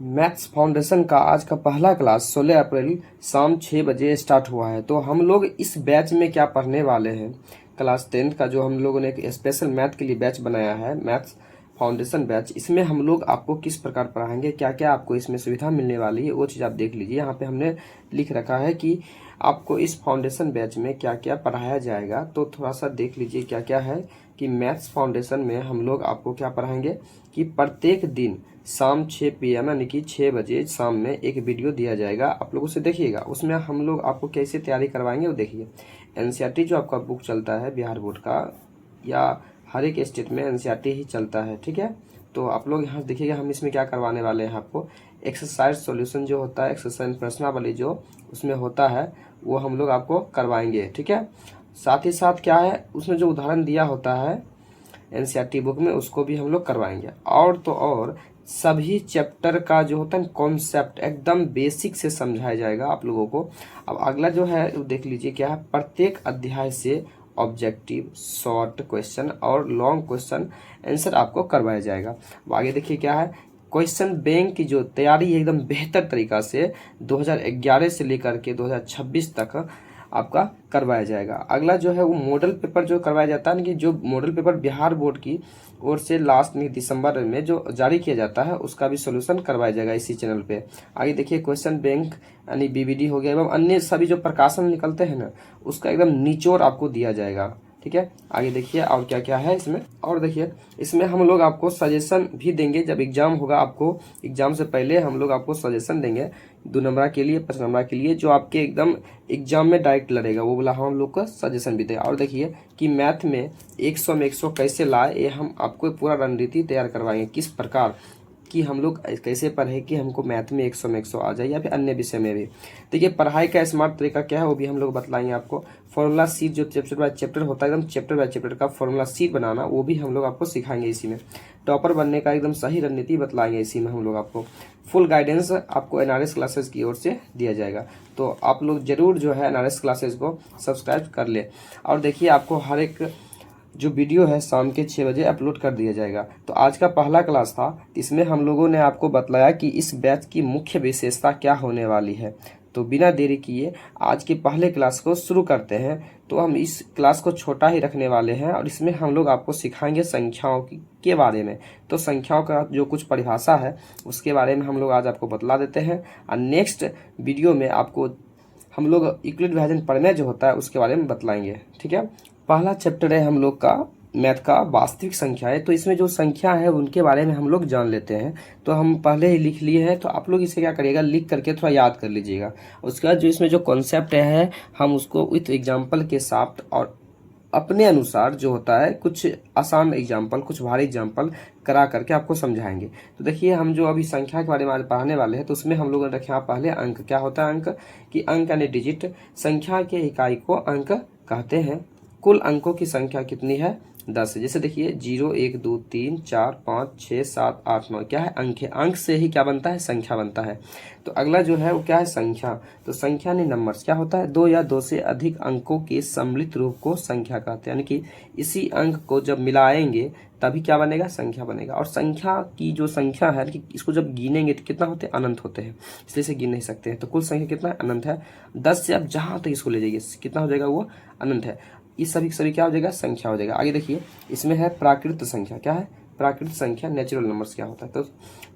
Maths foundation का आज का पहला क्लास 16 अप्रैल शाम 6 बजे स्टार्ट हुआ है। तो हम लोग इस बैच में क्या पढ़ने वाले हैं, क्लास 10th का जो हम लोगों ने एक स्पेशल मैथ के लिए बैच बनाया है, मैथ्स फाउंडेशन बैच। इसमें हम लोग आपको किस प्रकार पढ़ाएंगे, क्या क्या आपको इसमें सुविधा मिलने वाली है, वो चीज़ आप देख लीजिए। यहाँ पे हमने लिख रखा है कि आपको इस फाउंडेशन बैच में क्या क्या पढ़ाया जाएगा। तो थोड़ा सा देख लीजिए क्या क्या है कि मैथ्स फाउंडेशन में हम लोग आपको क्या पढ़ाएंगे कि प्रत्येक दिन शाम 6 PM यानी कि 6 बजे शाम में एक वीडियो दिया जाएगा, आप लोग उसे देखिएगा। उसमें हम लोग आपको कैसे तैयारी करवाएंगे वो देखिए। एनसीईआरटी जो आपका बुक चलता है बिहार बोर्ड का, या हर एक स्टेट में एनसीईआरटी ही चलता है, ठीक है। तो आप लोग यहाँ देखिएगा, हम इसमें क्या करवाने वाले हैं आपको, एक्सरसाइज सॉल्यूशन जो होता है, एक्सरसाइज प्रश्नावली जो उसमें होता है वो हम लोग आपको करवाएंगे, ठीक है। साथ ही साथ क्या है, उसमें जो उदाहरण दिया होता है एनसीईआरटी बुक में, उसको भी हम लोग करवाएंगे। और तो और सभी चैप्टर का जो होता है कॉन्सेप्ट एकदम बेसिक से समझाया जाएगा आप लोगों को। अब अगला जो है देख लीजिए क्या है, प्रत्येक अध्याय से ऑब्जेक्टिव, शॉर्ट क्वेश्चन और लॉन्ग क्वेश्चन आंसर आपको करवाया जाएगा। अब आगे देखिए क्या है, क्वेश्चन बैंक की जो तैयारी है एकदम बेहतर तरीका से 2011 से लेकर के 2026 तक आपका करवाया जाएगा। अगला जो है वो मॉडल पेपर जो करवाया जाता है ना, कि जो मॉडल पेपर बिहार बोर्ड की ओर से लास्ट में दिसंबर में जो जारी किया जाता है उसका भी सोल्यूशन करवाया जाएगा इसी चैनल पे। आगे देखिए क्वेश्चन बैंक यानी बीबीडी हो गया एवं अन्य सभी जो प्रकाशन निकलते हैं ना, उसका एकदम निचोड़ आपको दिया जाएगा, ठीक है। आगे देखिए और क्या क्या है इसमें, और देखिए इसमें हम लोग आपको सजेशन भी देंगे। जब एग्जाम होगा, आपको एग्जाम से पहले हम लोग आपको सजेशन देंगे 2 नंबर के लिए, 5 नंबर के लिए, जो आपके एकदम एग्जाम में डायरेक्ट लड़ेगा, वो बोला हम लोग का सजेशन भी देगा। और देखिए कि मैथ में 100 में 100 कैसे लाए, ये हम आपको पूरा रणनीति तैयार करवाएंगे, किस प्रकार कि हम लोग कैसे पढ़े कि हमको मैथ में 100 में 100 आ जाए, या फिर अन्य विषय में भी। देखिए पढ़ाई का स्मार्ट तरीका क्या है वो भी हम लोग बतलाएंगे आपको। फॉर्मूला सीट जो चैप्टर बाय चैप्टर होता है, एकदम चैप्टर बाय चैप्टर का फॉर्मूला सीट बनाना, वो भी हम लोग आपको सिखाएंगे इसी में। टॉपर बनने का एकदम सही रणनीति बतलाएंगे इसी में हम लोग आपको। फुल गाइडेंस आपको एनआरएस क्लासेस की ओर से दिया जाएगा। तो आप लोग जरूर जो है एनआरएस क्लासेस को सब्सक्राइब कर ले। और देखिए आपको हर एक जो वीडियो है शाम के 6 बजे अपलोड कर दिया जाएगा। तो आज का पहला क्लास था, इसमें हम लोगों ने आपको बतलाया कि इस बैच की मुख्य विशेषता क्या होने वाली है। तो बिना देरी किए आज के पहले क्लास को शुरू करते हैं। तो हम इस क्लास को छोटा ही रखने वाले हैं और इसमें हम लोग आपको सिखाएंगे संख्याओं के बारे में। तो संख्याओं का जो कुछ परिभाषा है उसके बारे में हम लोग आज आपको बतला देते हैं, और नेक्स्ट वीडियो में आपको हम लोग यूक्लिड विभाजन प्रमेय जो होता है उसके बारे में बतलाएंगे, ठीक है। पहला चैप्टर है हम लोग का मैथ का वास्तविक संख्या है। तो इसमें जो संख्या है उनके बारे में हम लोग जान लेते हैं। तो हम पहले ही लिख लिए हैं, तो आप लोग इसे क्या करिएगा, लिख करके थोड़ा याद कर लीजिएगा। उसके बाद जो इसमें जो कॉन्सेप्ट है हम उसको विथ एग्जाम्पल के साथ और अपने अनुसार जो होता है, कुछ आसान एग्जाम्पल, कुछ भारी एग्जाम्पल करा करके आपको समझाएंगे। तो देखिए हम जो अभी संख्या के बारे में आज पढ़ाने वाले हैं, तो उसमें हम लोगों ने रखे यहाँ पहले अंक। क्या होता है अंक, कि अंक यानी डिजिट, संख्या के इकाई को अंक कहते हैं। कुल अंकों की संख्या कितनी है, 10 है। जैसे देखिए 0 1 2 3 4 5 6 7 8 9 क्या है, अंक है। अंक से ही क्या बनता है, संख्या बनता है। तो अगला जो है वो क्या है, संख्या। तो संख्या ने नंबर्स क्या होता है, 2 या 2 से अधिक अंकों के सम्मिलित रूप को संख्या कहते हैं। यानी कि इसी अंक को जब मिलाएंगे तभी क्या बनेगा, संख्या बनेगा। और संख्या की जो संख्या है कि इसको जब गिनेंगे तो कितना होते हैं, अनंत होते हैं, इसलिए इसे गिन नहीं सकते हैं। तो कुल संख्या कितना है, अनंत है। 10 से अब जहां तक इसको ले जाइए कितना हो जाएगा, वो अनंत है। इस सभी क्या हो जाएगा, संख्या हो जाएगा। आगे देखिए इसमें है प्राकृत संख्या। क्या है, प्राकृत संख्या, नेचुरल नंबर्स क्या होता है। तो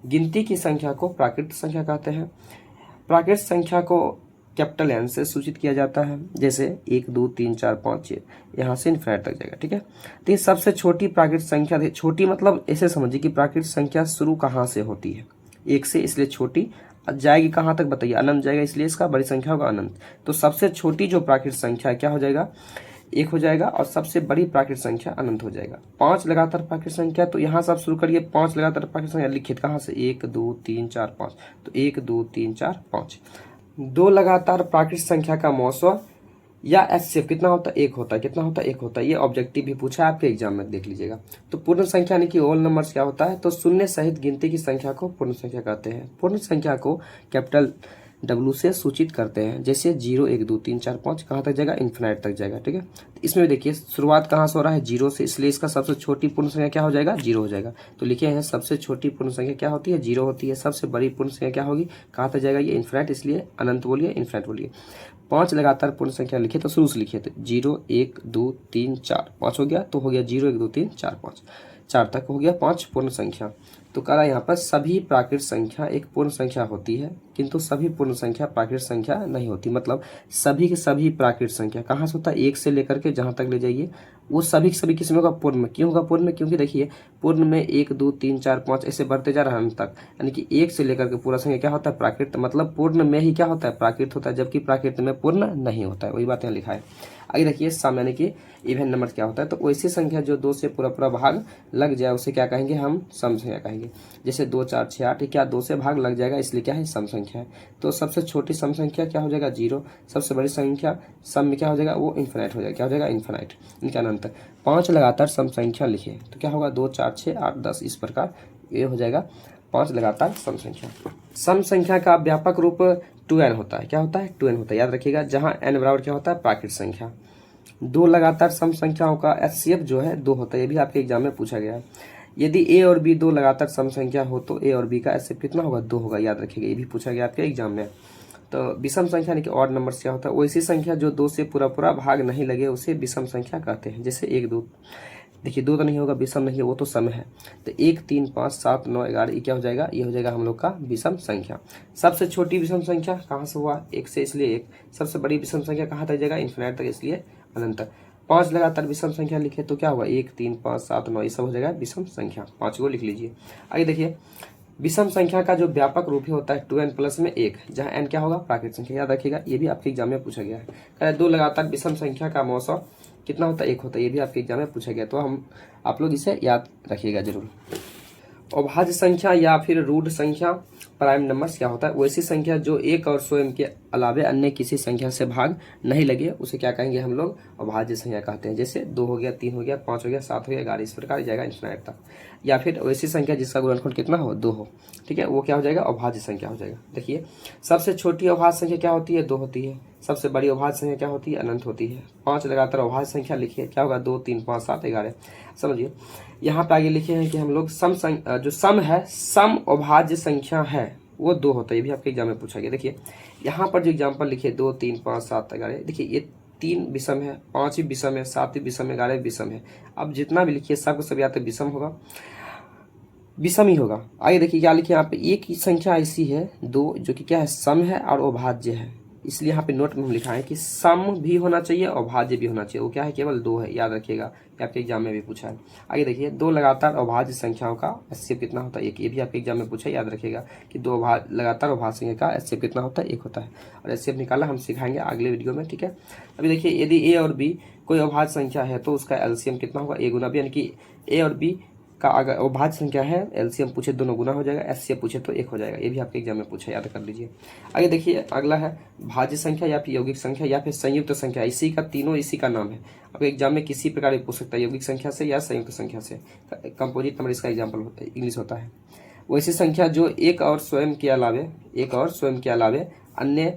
गिनती की संख्या को प्राकृत संख्या कहते हैं। प्राकृत संख्या को कैपिटल एन से सूचित किया जाता है, जैसे 1 2 3 4 5 6, यहाँ से इनफिनिट तक जाएगा, ठीक है। तो ये सबसे छोटी प्राकृत संख्या, छोटी मतलब ऐसे समझिए कि प्राकृत संख्या शुरू कहाँ से होती है, 1 से, इसलिए छोटी जाएगी कहाँ तक बताइए, अनंत जाएगा, इसलिए इसका बड़ी संख्या होगा अनंत। तो सबसे छोटी जो प्राकृत संख्या है क्या हो जाएगा, 1 हो जाएगा, और सबसे बड़ी प्राकृत संख्या अनंत हो जाएगा। 5 लगातार प्राकृत संख्या, तो यहाँ से आप शुरू करिए, 5 लगातार प्राकृत संख्या लिखित कहाँ से, 1 2 3 4 5, तो 1 2 3 4 5। 2 लगातार प्राकृत संख्या का मौसम या एचसीएफ कितना होता है, 1 होता है। कितना होता है, 1 होता है। ये ऑब्जेक्टिव भी पूछा है आपके एग्जाम में, देख लीजिएगा। तो पूर्ण संख्या यानी कि होल नंबर्स क्या होता है, तो शून्य सहित गिनती की संख्या को पूर्ण संख्या कहते हैं। पूर्ण संख्या को कैपिटल डब्लू से सूचित करते हैं। जैसे 0 1 2 3 4 5 कहाँ तक जाएगा, इन्फिनाइट तक जाएगा। ठीक है, तो इसमें देखिए शुरुआत कहाँ से हो रहा है, 0 से, इसलिए इसका सबसे छोटी पूर्ण संख्या क्या हो जाएगा, 0 हो जाएगा। तो लिखे हैं सबसे छोटी पूर्ण संख्या क्या होती है, 0 होती है। सबसे बड़ी पूर्ण संख्या क्या होगी, कहाँ तक जाएगा, ये इन्फिनाइट, इसलिए अनंत बोलिए, इन्फिनाइट बोलिए। 5 लगातार पूर्ण संख्या लिखे तो शुरू से लिखिए, तो 0 1 2 3 4 5 हो गया, तो हो गया 0 1 2 3 4 5, 4 तक हो गया 5 पूर्ण संख्या। तो कह रहा है यहाँ पर सभी प्राकृत संख्या एक पूर्ण संख्या होती है, किंतु सभी पूर्ण संख्या प्राकृत संख्या नहीं होती। मतलब सभी के सभी प्राकृत संख्या कहाँ से होता है, 1 से लेकर के जहाँ तक ले जाइए वो सभी के सभी किस्मों का पूर्ण में। क्यों होगा पूर्ण में, क्योंकि देखिए पूर्ण में 1 2 3 4 5 ऐसे बढ़ते जा रहा है अंत तक, यानी कि 1 से लेकर के पूरा संख्या क्या होता है, प्राकृत। मतलब पूर्ण में ही क्या होता है, प्राकृत होता है, जबकि प्राकृत में पूर्ण नहीं होता है। वही बात यहाँ लिखा है। आगे देखिए सम यानी कि इवन नंबर क्या होता है, तो वैसी संख्या जो 2 से पूरा पूरा भाग लग जाए उसे क्या कहेंगे, हम सम संख्या कहेंगे। जैसे 2 4 6 8 क्या 2 से भाग लग जाएगा, इसलिए क्या है, सम संख्या है। तो सबसे छोटी सम संख्या क्या हो जाएगा, 0। सबसे बड़ी संख्या सम में क्या हो जाएगा, वो इन्फिनाइट हो जाएगा। क्या हो जाएगा, इन्फिनाइट, इनका अनंत। 5 लगातार सम संख्या लिखिए तो क्या होगा, 2 4 6 8 10, इस प्रकार ये हो जाएगा 5 लगातार सम संख्या। सम संख्या का व्यापक रूप 2n होता है। क्या होता है, 2n होता है, याद रखिएगा। जहाँ n बराबर क्या होता है, प्राकृत संख्या। 2 लगातार सम संख्याओं का HCF जो है 2 होता है। ये भी आपके एग्जाम में पूछा गया है। यदि a और b 2 लगातार सम संख्या हो तो a और b का HCF कितना होगा, 2 होगा। याद रखिएगा, ये भी पूछा गया आपके एग्जाम में। तो विषम संख्या यानी कि ऑड नंबर क्या होता है, वैसी संख्या जो 2 से पूरा पूरा भाग नहीं लगे उसे विषम संख्या कहते हैं। जैसे 1 2, देखिए 2 तो नहीं होगा, विषम नहीं है, वो तो सम है। तो 1 3 5 7 9 11, ये क्या हो जाएगा, ये हो जाएगा हम लोग का विषम संख्या। सबसे छोटी विषम संख्या कहाँ से हुआ, 1 से, इसलिए 1। सबसे बड़ी विषम संख्या कहाँ तक जाएगा, इन्फिनाइट तक, इसलिए अनंत तक। 5 लगातार विषम संख्या लिखे तो क्या होगा, 1 3 5 7 9, ये सब हो जाएगा विषम संख्या। 5 को लिख लीजिए। आगे देखिए विषम संख्या का जो व्यापक रूप होता है 2n प्लस में 1, जहाँ n क्या होगा, प्राकृत संख्या। याद रखिएगा, ये भी आपके एग्जाम में पूछा गया है। कह रहे 2 लगातार विषम संख्या का मौसा कितना होता है, 1 होता है। ये भी आपके एग्जाम में पूछा गया, तो आप लोग इसे याद रखिएगा जरूर। अभाज्य संख्या या फिर रूढ़ संख्या प्राइम नंबर्स क्या होता है, वैसी संख्या जो एक और स्वयं के अलावे अन्य किसी संख्या से भाग नहीं लगे उसे क्या कहेंगे, हम लोग अभाज्य संख्या कहते हैं। जैसे 2 हो गया, 3 हो गया, 5 हो गया, 7 हो गया, 11, इस प्रकार जाएगा इन्फिनाइट तक। या फिर वैसी संख्या जिसका गुणनखंड कितना हो, 2 हो। ठीक है, वो क्या हो जाएगा, अभाज्य संख्या हो जाएगा। देखिए सबसे छोटी अभाज्य संख्या क्या होती है, 2 होती है। सबसे बड़ी अभाज्य संख्या क्या होती है, अनंत होती है। 5 लगातार अभाज्य संख्या लिखिए, क्या होगा, 2 3 5 7 11। समझिए यहाँ पे आगे लिखे हैं कि हम लोग जो सम है, सम अभाज्य संख्या है वो 2 होता है। ये भी आपके एग्जाम में पूछा गया। देखिए यहाँ पर जो एग्जाम्पल लिखे 2 3 5 7 11, देखिए ये 3 विषम है, 5 भी विषम है, 7 भी विषम है, 11 भी विषम है। अब जितना भी लिखिए सबको सब या तो विषम होगा, विषम ही होगा। आगे देखिए क्या लिखिए यहाँ पे, एक ही संख्या ऐसी है 2 जो कि क्या है, सम है और अभाज्य है। इसलिए यहाँ पे नोट में हम लिखा है कि सम भी होना चाहिए और अभाज्य भी होना चाहिए। वो क्या है, केवल 2 है। याद रखिएगा, ये आपके एग्जाम में भी पूछा है। आगे देखिए 2 लगातार अभाज्य संख्याओं का HCF कितना होता है, 1। ये भी आपके एग्जाम में पूछा है, याद रखिएगा कि 2 लगातार अभाज्य संख्या का HCF कितना होता है, 1 होता है। और HCF निकाला हम सिखाएंगे अगले वीडियो में। ठीक है, अभी देखिए यदि a और b कोई अभाज्य संख्या है तो उसका LCM कितना होगा, a गुना b, यानी कि a और b का अगर अभाज्य संख्या है, एलसीएम पूछे दोनों गुना हो जाएगा, एचसीएफ पूछे तो 1 हो जाएगा। ये भी आपके एग्जाम में पूछा, याद कर लीजिए। आगे देखिए अगला है भाज्य संख्या या फिर यौगिक संख्या या फिर संयुक्त संख्या। इसी का तीनों इसी का नाम है। अब एग्जाम में किसी प्रकार पूछ सकता है, यौगिक संख्या से या संयुक्त संख्या से। कंपोजिट नंबर इसका एग्जाम्पल इंग्लिश होता है। वैसी संख्या जो एक और स्वयं के अलावे अन्य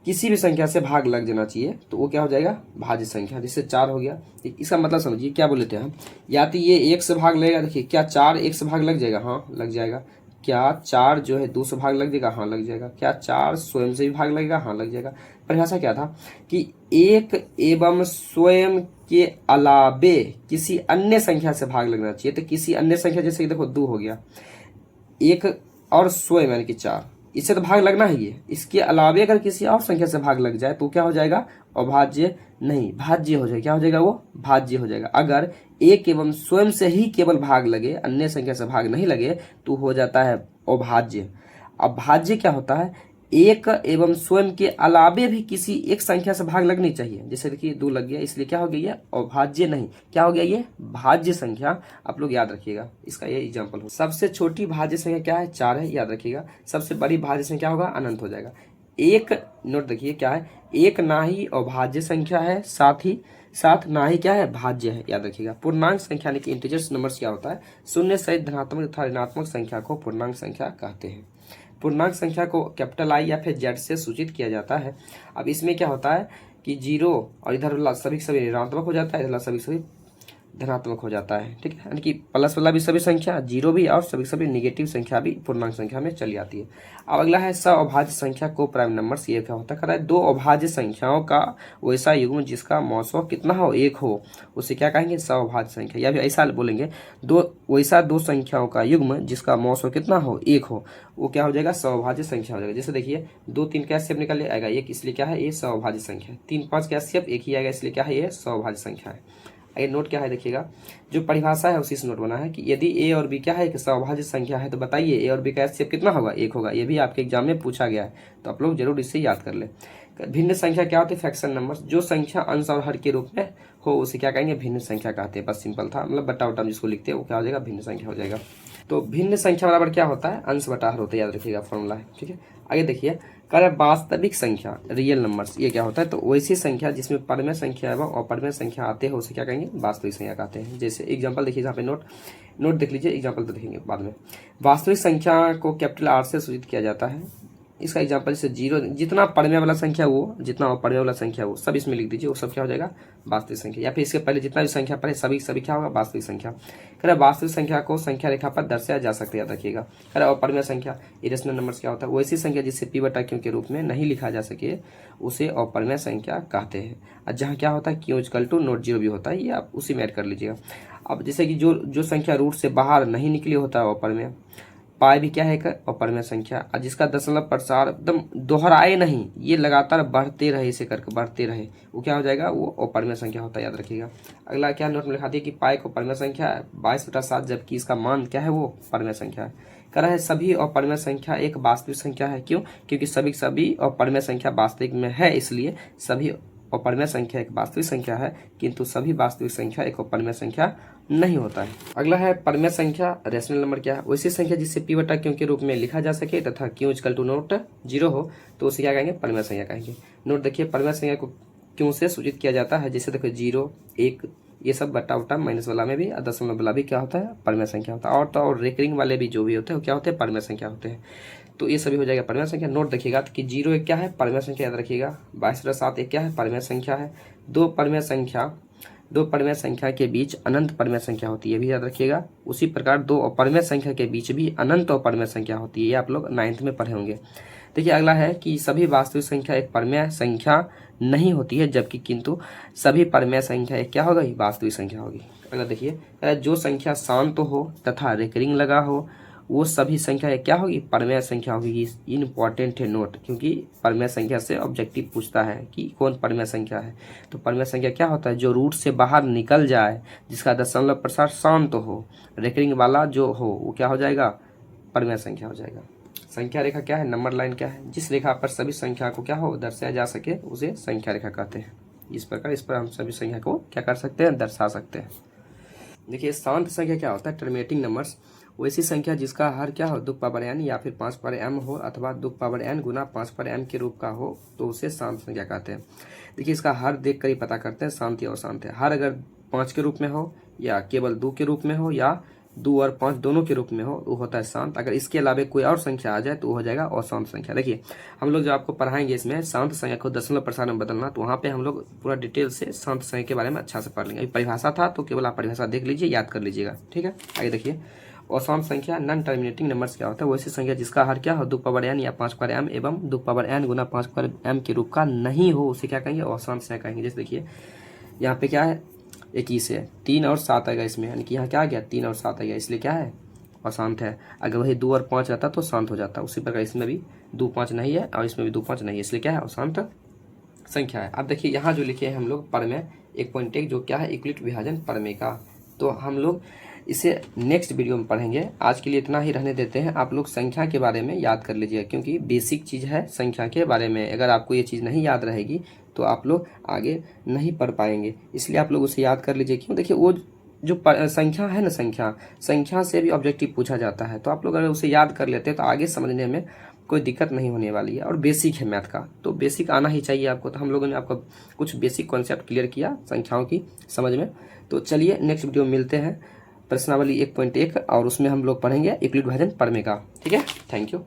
किसी भी संख्या से भाग लग जाना चाहिए तो वो क्या हो जाएगा, भाज्य संख्या। जैसे 4 हो गया, इसका मतलब समझिए क्या बोले थे हम, या तो ये 1 से भाग लगेगा। देखिए क्या 4 1 से भाग लग जाएगा, हाँ लग जाएगा। क्या 4 जो है 2 से भाग लग जाएगा, हाँ लग जाएगा। क्या 4 स्वयं से भी भाग लगेगा, हाँ लग जाएगा। परिभाषा क्या था कि एक एवं स्वयं के अलावे किसी अन्य संख्या से भाग लगना चाहिए। तो किसी अन्य संख्या, जैसे देखो 2 हो गया, 1 और स्वयं यानी कि 4, इससे तो भाग लगना ही है। इसके अलावे अगर किसी और संख्या से भाग लग जाए तो क्या हो जाएगा, अभाज्य नहीं, भाज्य हो जाएगा। क्या हो जाएगा, वो भाज्य हो जाएगा। अगर एक एवं स्वयं से ही केवल भाग लगे, अन्य संख्या से भाग नहीं लगे, तो हो जाता है अभाज्य। अभाज्य क्या होता है, एक एवं स्वयं के अलावे भी किसी एक संख्या से भाग लगनी चाहिए। जैसे देखिए 2 लग गया, इसलिए क्या हो गया, ये अभाज्य नहीं, क्या हो गया, ये भाज्य संख्या। आप लोग याद रखिएगा, इसका ये एग्जांपल हो। सबसे छोटी भाज्य संख्या क्या है, 4 है, याद रखिएगा। सबसे बड़ी भाज्य संख्या क्या होगा, अनंत हो जाएगा। एक नोट देखिए क्या है, एक ना ही अभाज्य संख्या है, साथ ना ही क्या है, भाज्य है। याद रखिएगा। पूर्णांक संख्या यानी कि इंटीजर्स नंबर्स क्या होता है, शून्य सहित धनात्मक तथा ऋणात्मक संख्या को पूर्णांक संख्या कहते हैं। पूर्णांक संख्या को कैपिटल आई या फिर जेड से सूचित किया जाता है। अब इसमें क्या होता है कि जीरो और इधर वाला सभी सभी ऋणात्मक हो जाता है, इधर वाला सभी सभी धनात्मक हो जाता है, ठीक है। यानी कि प्लस वाला भी सभी संख्या, जीरो भी और सभी सभी निगेटिव संख्या भी पूर्णांक संख्या में चली आती है। अब अगला है सअभाज्य संख्या को प्राइम नंबर्स। ये क्या होता है, कह रहा है दो अभाज्य संख्याओं का वैसा युग्म जिसका मौसो कितना हो, एक हो, उसे क्या कहेंगे, सअभाज्य संख्या। या फिर ऐसा बोलेंगे दो संख्याओं का युग्म जिसका मौसो कितना हो, एक हो, वो क्या हो जाएगा, सअभाज्य संख्या हो जाएगा। जैसे देखिए 2 3 का एचसीएफ निकल आएगा एक, इसलिए क्या है, ये सअभाज्य संख्या है। 3 5 का एचसीएफ एक ही आएगा, इसलिए क्या है, ये सअभाज्य संख्या है। ये नोट क्या है देखिएगा, जो परिभाषा है उसी से नोट बना है कि यदि ए और बी क्या है कि सअभाज्य संख्या है तो बताइए ए और बी का एचसीएफ कितना होगा, एक होगा। ये भी आपके एग्जाम में पूछा गया है, तो आप लोग जरूर इससे याद कर ले। भिन्न संख्या क्या होती है, फ्रैक्शन नंबर। जो संख्या अंश और हर के रूप में हो उसे क्या कहेंगे, भिन्न संख्या कहते हैं। बस सिंपल था, मतलब बट्टा वट्टा जिसको लिखते हैं वो क्या हो जाएगा, भिन्न संख्या हो जाएगा। तो भिन्न संख्या बराबर क्या होता है, अंश बटा हर होता है, याद रखिएगा फॉर्मूला है, ठीक है। आगे देखिए, कह रहा है वास्तविक संख्या, रियल नंबर्स, ये क्या होता है, तो वैसी संख्या जिसमें परमेय संख्या एवं अपरमेय संख्या आते हैं उसे क्या कहेंगे, वास्तविक संख्या कहते हैं। जैसे एग्जांपल देखिए, यहाँ पे नोट देख लीजिए, एग्जांपल तो देखेंगे बाद में। वास्तविक संख्या को कैपिटल आर से सूचित किया जाता है। इसका एग्जांपल जैसे जीरो, जितना परमेय वाला संख्या वो, जितना अपरमेय वाला संख्या वो, सब इसमें लिख दीजिए, वो सब क्या हो जाएगा, वास्तविक संख्या। या फिर इसके पहले जितना भी संख्या पड़े सभी क्या होगा, वास्तविक संख्या। कह रहा वास्तविक संख्या को संख्या रेखा पर दर्शाया जा सकता है, याद रखिएगा। कह रहा अपरमेय संख्या, इरेशनल नंबर्स क्या होता है, वैसी संख्या जिससे पी बटा क्यू के रूप में नहीं लिखा जा सके उसे अपरमेय संख्या कहते हैं। और जहाँ क्या होता है, Q equal to not zero भी होता है, ये आप उसी में ऐड कर लीजिएगा। अब जैसे कि जो संख्या रूट से बाहर नहीं निकली होता है अपरमेय, पाई भी क्या है, एक अपरमेय संख्या। और जिसका दशमलव प्रसार एकदम दोहराए नहीं, ये लगातार बढ़ते रहे, इसे करके बढ़ते रहे, वो क्या हो जाएगा, वो अपरमेय संख्या होता है, याद रखिएगा। अगला क्या नोट में लिखा दिया कि पाई को परमेय संख्या है 22/7, जबकि इसका मान क्या है, वो परमेय संख्या है। कह रहा है सभी अपरमेय संख्या एक वास्तविक संख्या है। क्यों, क्योंकि सभी अपरमेय संख्या वास्तविक में है, इसलिए सभी अपरमेय संख्या एक वास्तविक संख्या है, किंतु सभी वास्तविक संख्या एक अपरमेय संख्या नहीं होता है। अगला है परमेय संख्या, रेशनल नंबर क्या है, वैसी संख्या जिससे पी बटा क्यू के रूप में लिखा जा सके तथा Q equal to not zero हो तो उसे क्या कहेंगे, परमेय संख्या कहेंगे। नोट देखिए, परमेय संख्या को क्यों से सूचित किया जाता है, जैसे देखो 0 1 ये सब बट्टा उट्टा माइनस वाला में भी, दशमलव वाला भी क्या होता है, परमेय संख्या होता है। और तो और रेकरिंग वाले भी जो भी होते हैं वो क्या होते हैं, परमेय संख्या होते हैं। तो ये सभी हो जाएगा परमेय संख्या। नोट देखिएगा कि 0 1 क्या है, परमेय संख्या, याद रखिएगा। 22/7 एक क्या है, परमेय संख्या है। दो परमेय संख्या के बीच अनंत परमेय संख्या होती है, ये भी याद रखिएगा। उसी प्रकार दो अपरमेय संख्या के बीच भी अनंत अपरमेय संख्या होती है, ये आप लोग 9th में पढ़े होंगे। देखिए अगला है कि सभी वास्तविक संख्या एक परमेय संख्या नहीं होती है, जबकि किंतु सभी परमेय संख्या एक क्या होगा, वास्तविक संख्या होगी। अगला देखिए, जो संख्या शांत हो तथा रेकरिंग लगा हो वो सभी संख्या क्या होगी, परमेय संख्या होगी। इम्पॉर्टेंट है नोट, क्योंकि परमेय संख्या से ऑब्जेक्टिव पूछता है कि कौन परमेय संख्या है। तो परमेय संख्या क्या होता है, जो रूट से बाहर निकल जाए, जिसका दशमलव प्रसार शांत हो, रेकरिंग वाला जो हो वो क्या हो जाएगा, परमेय संख्या हो जाएगा। संख्या रेखा क्या है, नंबर लाइन क्या है, जिस रेखा पर सभी संख्या को क्या हो दर्शाया जा सके उसे संख्या रेखा कहते हैं। इस प्रकार इस पर हम सभी संख्या को क्या कर सकते हैं, दर्शा सकते हैं। देखिए शांत संख्या क्या होता है, टर्मिनेटिंग नंबर्स, वैसी संख्या जिसका हर क्या हो, 2n या फिर 5m हो अथवा 2n गुना 5m के रूप का हो तो उसे शांत संख्या कहते हैं। देखिए इसका हर देख कर ही पता करते हैं शांत या अशांत है। हर अगर 5 के रूप में हो या केवल 2 के रूप में हो या 2 और 5 दोनों के रूप में हो वो होता है शांत। अगर इसके अलावा कोई और संख्या आ जाए तो वो हो जाएगा अशांत संख्या। देखिए हम लोग जो आपको पढ़ाएंगे इसमें शांत संख्या को दशमलव प्रसार में बदलना, तो वहाँ पे हम लोग पूरा डिटेल से शांत संख्या के बारे में अच्छा से पढ़ लेंगे। अभी परिभाषा था तो केवल आप परिभाषा देख लीजिए, याद कर लीजिएगा, ठीक है। आगे देखिए अशांत संख्या नॉन टर्मिनेटिंग नंबर्स क्या होता है, वैसी संख्या जिसका हर क्या हो 2n या 5m एवं 2n गुना 5m के रूप का नहीं हो उसे क्या कहेंगे, अशांत संख्या कहेंगे। जैसे देखिए यहाँ पे क्या है 21 है, 3 और 7 आएगा इसमें, यानी कि यहाँ क्या आ गया 3 और 7 आ गया, इसलिए क्या है अशांत है। अगर वही 2 और 5 रहता तो शांत हो जाता। उसी प्रकार इसमें भी 2 5 नहीं है और इसमें भी 2 5 नहीं है, इसलिए क्या है अशांत संख्या है। अब देखिए यहाँ जो लिखे हैं हम लोग परमेय 1.1 जो क्या है इक्वलिट विभाजन परमेय का, तो हम लोग इसे नेक्स्ट वीडियो में पढ़ेंगे। आज के लिए इतना ही रहने देते हैं। आप लोग संख्या के बारे में याद कर लीजिएगा, क्योंकि बेसिक चीज़ है संख्या के बारे में। अगर आपको ये चीज़ नहीं याद रहेगी तो आप लोग आगे नहीं पढ़ पाएंगे, इसलिए आप लोग उसे याद कर लीजिए। क्यों, देखिए वो जो संख्या है ना, संख्या से भी ऑब्जेक्टिव पूछा जाता है, तो आप लोग अगर उसे याद कर लेते हैं तो आगे समझने में कोई दिक्कत नहीं होने वाली है। और बेसिक है मैथ का, तो बेसिक आना ही चाहिए आपको। तो हम लोगों ने आपका कुछ बेसिक कॉन्सेप्ट क्लियर किया संख्याओं की समझ में। तो चलिए नेक्स्ट वीडियो में मिलते हैं, प्रश्नावली 1.1 और उसमें हम लोग पढ़ेंगे इक्वलिट विभाजन परमेय का, ठीक है। Thank you.